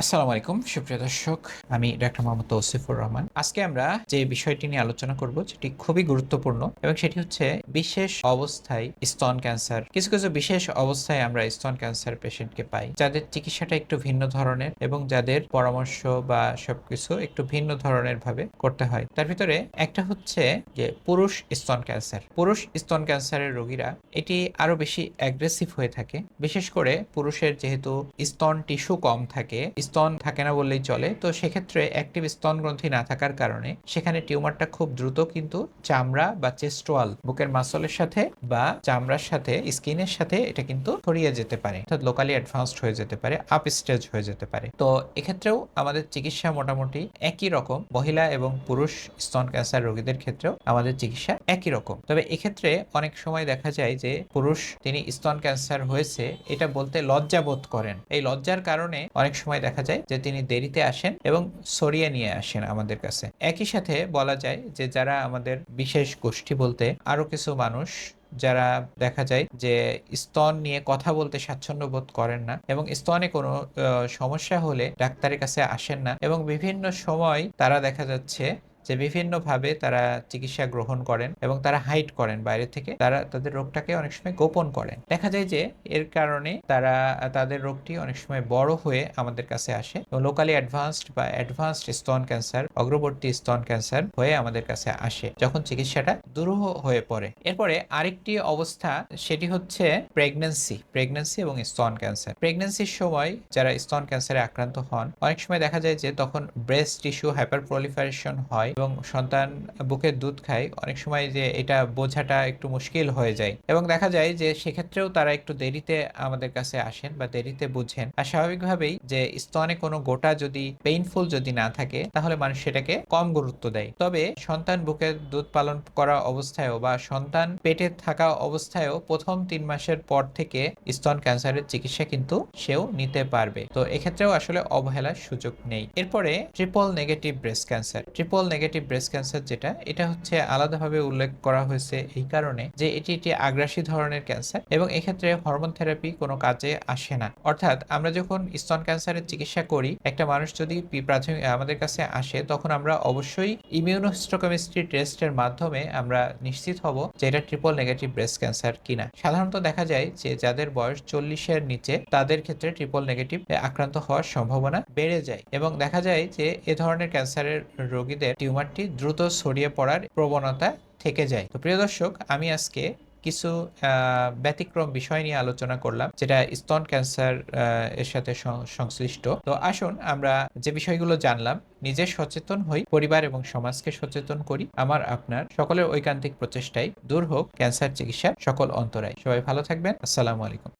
আসসালামু আলাইকুম সুপ্রিয় দর্শক, আমি ডাক্তার মোহাম্মদ তৌসিফুর রহমান। আজকে আমরা যে বিষয়টি নিয়ে আলোচনা করব যেটি খুবই গুরুত্বপূর্ণ এবং সেটি হচ্ছে বিশেষ অবস্থায় স্তন ক্যান্সার। কিছু কিছু বিশেষ অবস্থায় আমরা স্তন ক্যান্সার পেশেন্টকে পাই যাদের চিকিৎসাটা একটু ভিন্ন ধরনের এবং যাদের পরামর্শ বা সবকিছু একটু ভিন্ন ধরনের ভাবে করতে হয়। তার ভিতরে একটা হচ্ছে যে পুরুষ স্তন ক্যান্সার। পুরুষ স্তন ক্যান্সারের রোগীরা এটি আরো বেশি অ্যাগ্রেসিভ হয়ে থাকে, বিশেষ করে পুরুষের যেহেতু স্তন টিস্যু কম থাকে, স্তন থাকে না বললেই চলে, তো সেক্ষেত্রে অ্যাক্টিভ স্তন গ্রন্থি না থাকার কারণে সেখানে টিউমারটা খুব দ্রুত কিন্তু চামড়া বা চেস্ট ওয়াল, বুকের মাসলের সাথে বা চামড়ার সাথে স্কিনের সাথে এটা কিন্তু ছড়িয়ে যেতে পারে, অর্থাৎ লোকালি অ্যাডভান্সড হয়ে যেতে পারে, আপ স্টেজ হয়ে যেতে পারে। তো এক্ষেত্রেও আমাদের চিকিৎসা মোটামুটি একই রকম। মহিলা এবং পুরুষ স্তন ক্যান্সার রোগীদের ক্ষেত্রেও আমাদের চিকিৎসা একই রকম। তবে এক্ষেত্রে অনেক সময় দেখা যায় যে পুরুষ তিনি স্তন ক্যান্সার হয়েছে এটা বলতে লজ্জা বোধ করেন। এই লজ্জার কারণে অনেক সময় দেখা যায় যে তিনি দেরিতে আসেন এবং সরিয়ে নিয়ে আসেন আমাদের কাছে। একই সাথে বলা যায় যে যারা আমাদের বিশেষ গোষ্ঠী বলতে আরো কিছু মানুষ যারা দেখা যায় যে স্তন নিয়ে কথা বলতে স্বাচ্ছন্দ্য বোধ করেন না এবং স্তনে কোনো সমস্যা হলে ডাক্তারের কাছে আসেন না এবং বিভিন্ন সময় তারা দেখা যাচ্ছে যে বিভিন্নভাবে তারা চিকিৎসা গ্রহণ করেন এবং তারা হাইড করেন বাইরে থেকে, তারা তাদের রোগটাকে অনেক সময় গোপন করেন। দেখা যায় যে এর কারণে তারা তাদের রোগটি অনেক সময় বড় হয়ে আমাদের কাছে আসে এবং লোকালি অ্যাডভান্সড বা অ্যাডভান্সড স্তন ক্যান্সার, অগ্রবর্তী স্তন ক্যান্সার হয়ে আমাদের কাছে আসে যখন চিকিৎসাটা দুরূহ হয়ে পড়ে। এরপরে আরেকটি অবস্থা, সেটি হচ্ছে প্রেগন্যান্সি এবং স্তন ক্যান্সার। প্রেগন্যান্সির সময় যারা স্তন ক্যান্সারে আক্রান্ত হন অনেক সময় দেখা যায় যে তখন ব্রেস্ট টিস্যু হাইপার প্রলিফারেশন হয় এবং সন্তান বুকের দুধ খায়, অনেক সময় যে এটা বোঝাটা একটু মুশকিল হয়ে যায় এবং দেখা যায় যে সেক্ষেত্রেও তারা একটু দেরিতে আমাদের কাছে আসেন বা দেরিতে বুঝেন। আর স্বাভাবিকভাবেই যে স্তনে কোনো গোটা যদি পেইনফুল যদি না থাকে তাহলে মানুষ সেটাকে কম গুরুত্ব দেয়। তবে সন্তান বুকের দুধ পালন করা অবস্থায়ও বা সন্তান পেটে থাকা অবস্থায়ও প্রথম 3 মাসের পর থেকে স্তন ক্যান্সারের চিকিৎসা কিন্তু সেও নিতে পারবে। তো এক্ষেত্রেও আসলে অবহেলার সুযোগ নেই। এরপরে ট্রিপল নেগেটিভ ব্রেস্ট ক্যান্সার যেটা, এটা হচ্ছে আলাদাভাবে উল্লেখ করা হয়েছে এই কারণে যে এটি একটি আগ্রাসী ধরনের ক্যান্সার এবং এক্ষেত্রে হরমোন থেরাপি কোনো কাজে আসে না। অর্থাৎ আমরা যখন স্তন ক্যান্সারের চিকিৎসা করি, একটা মানুষ যদি প্রাথমিক আমাদের কাছে আসে তখন আমরা অবশ্যই ইমিউনোহিস্টোকেমিস্ট্রি টেস্টের মাধ্যমে আমরা নিশ্চিত হব যে এটা ট্রিপল নেগেটিভ ব্রেস্ট ক্যান্সার কিনা। সাধারণত দেখা যায় যে যাদের বয়স 40-এর নিচে তাদের ক্ষেত্রে ট্রিপল নেগেটিভ আক্রান্ত হওয়ার সম্ভাবনা বেড়ে যায় এবং দেখা যায় যে এ ধরনের ক্যান্সারের রোগীদের টিউমারটি দ্রুত ছড়িয়ে পড়ার প্রবণতা থেকে যায়। তো প্রিয় দর্শক, আমি আজকে কিছু ব্যতিক্রম বিষয় নিয়ে আলোচনা করলাম যেটা স্তন ক্যান্সার এর সাথে সংশ্লিষ্ট। তো আসুন আমরা যে বিষয়গুলো জানলাম নিজে সচেতন হই, পরিবার এবং সমাজকে সচেতন করি। আমার আপনার সকলের ঐকান্তিক প্রচেষ্টায় দূর হোক ক্যান্সার চিকিৎসার সকল অন্তরায়। সবাই ভালো থাকবেন। আসসালামু আলাইকুম।